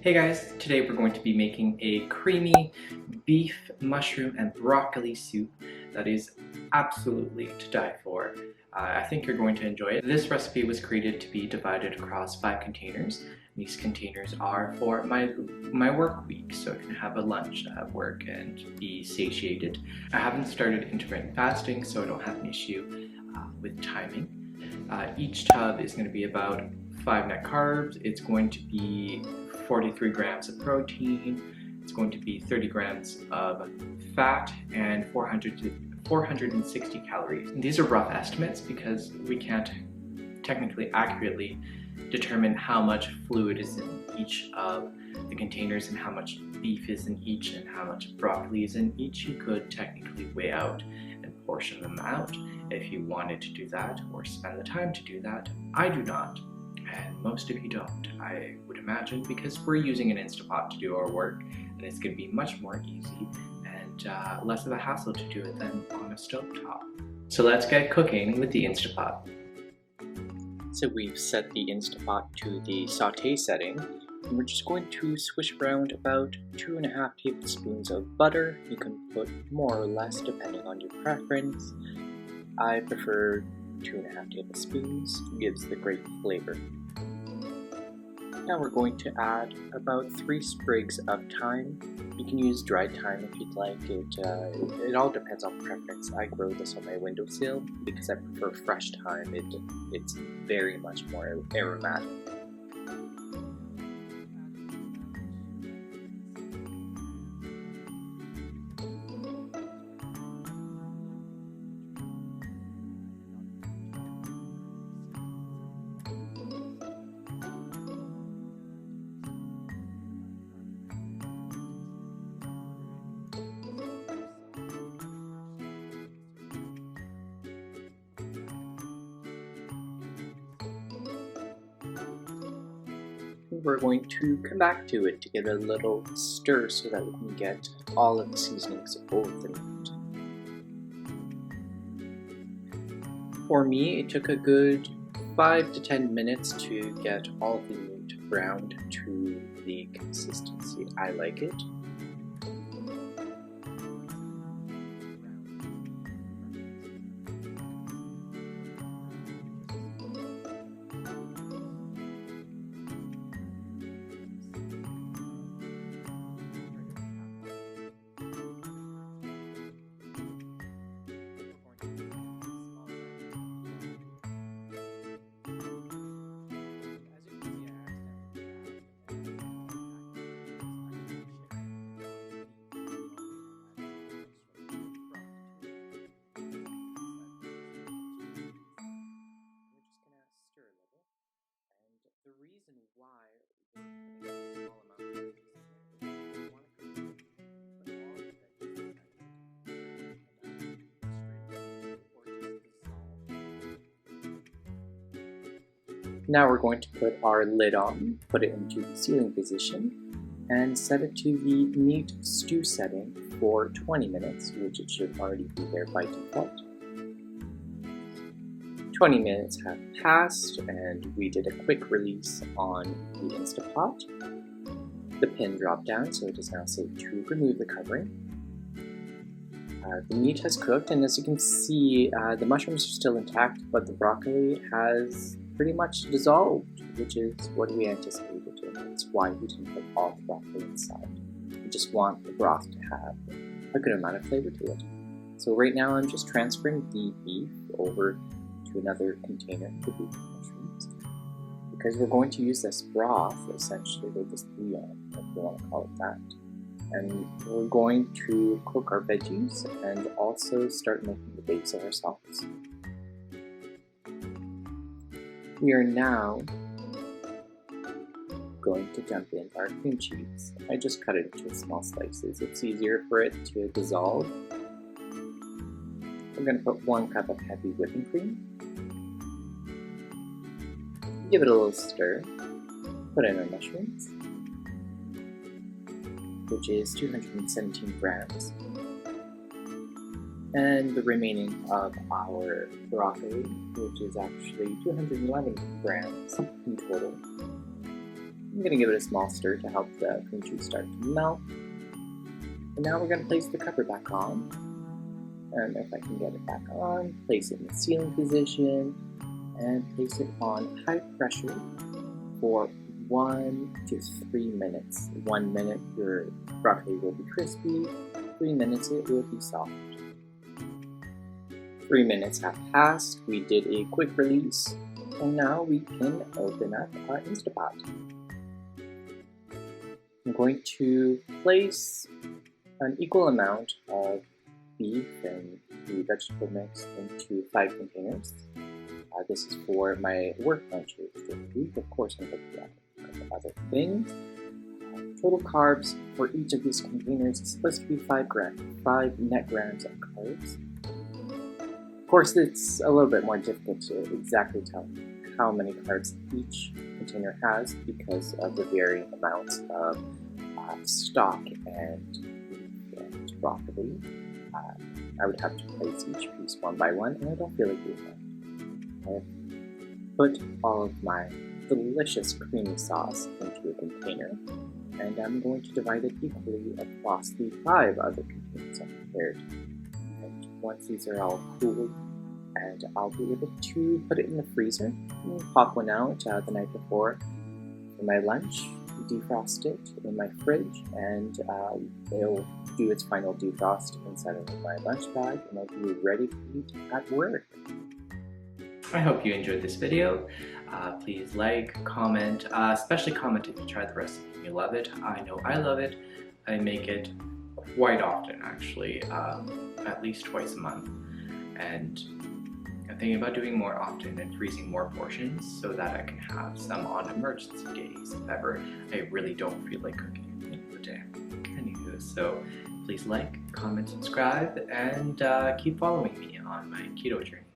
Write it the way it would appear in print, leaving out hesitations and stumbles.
Hey guys, today we're going to be making a creamy beef, mushroom, and broccoli soup that is absolutely to die for. I think you're going to enjoy it. This recipe was created to be divided across 5 containers. These containers are for my work week, so I can have a lunch at work and be satiated. I haven't started intermittent fasting, so I don't have an issue with timing. Each tub is going to be about 5 net carbs. It's going to be 43 grams of protein. It's going to be 30 grams of fat and 460 calories. And these are rough estimates because we can't technically accurately determine how much fluid is in each of the containers and how much beef is in each and how much broccoli is in each. You could technically weigh out and portion them out if you wanted to do that or spend the time to do that. I do not, and most of you don't, I would imagine, because we're using an Instapot to do our work, and it's going to be much more easy and less of a hassle to do it than on a stovetop. So let's get cooking with the Instapot. So we've set the Instapot to the saute setting, and we're just going to swish around about 2.5 tablespoons of butter. You can put more or less depending on your preference. I prefer 2.5 tablespoons, it gives the great flavor. Now we're going to add about 3 sprigs of thyme. You can use dried thyme if you'd like. It all depends on preference. I grow this on my windowsill because I prefer fresh thyme. It's very much more aromatic. We're going to come back to it to give it a little stir so that we can get all of the seasonings over the meat. For me, it took a good 5 to 10 minutes to get all of the meat browned to the consistency I like it. The reason why we're putting a small amount of veggies in here is we want to put all of the veggies in. Now we're going to put our lid on, put it into the sealing position, and set it to the meat stew setting for 20 minutes, which it should already be there by default. 20 minutes have passed and we did a quick release on the Instapot. The pin dropped down, so it is now safe to remove the covering. The meat has cooked, and as you can see, the mushrooms are still intact, but the broccoli has pretty much dissolved, which is what we anticipated. That's why we didn't put all the broccoli inside. We just want the broth to have a good amount of flavor to it. So right now I'm just transferring the beef over to another container for beef mushrooms, because we're going to use this broth, essentially, or this bouillon, if you want to call it that. And we're going to cook our veggies and also start making the base of our sauce. We are now going to dump in our cream cheese. I just cut it into small slices. It's easier for it to dissolve. We're going to put 1 cup of heavy whipping cream. Give it a little stir. Put in our mushrooms, which is 217 grams. And the remaining of our broccoli, which is actually 211 grams in total. I'm going to give it a small stir to help the cream cheese start to melt. And now we're going to place the cover back on. And if I can get it back on, place it in the sealing position and place it on high pressure for 1 to 3 minutes. 1 minute your broccoli will be crispy, 3 minutes it will be soft. 3 minutes have passed, we did a quick release, and now we can open up our Instapot. I'm going to place an equal amount of beef and the vegetable mix into 5 containers. This is for my work lunches this week. Of course, I'm going to do a couple other things. Total carbs for each of these containers is supposed to be 5 net grams of carbs. Of course, it's a little bit more difficult to exactly tell how many carbs each container has because of the varying amounts of stock and broccoli. I would have to place each piece one by one, and I don't feel like doing that. I've put all of my delicious creamy sauce into a container, and I'm going to divide it equally across the 5 other containers I've prepared. And once these are all cooled, and I'll be able to put it in the freezer, pop one out the night before for my lunch, defrost it in my fridge, and it'll do its final defrost inside of my lunch bag, and I'll be ready to eat at work. I hope you enjoyed this video. Please like, comment, especially comment if you tried the recipe and you love it. I know I love it. I make it quite often, actually, at least twice a month. And I'm thinking about doing more often and freezing more portions so that I can have some on emergency days if ever I really don't feel like cooking at the end of the day. Anywho, so please like, comment, subscribe, and keep following me on my keto journey.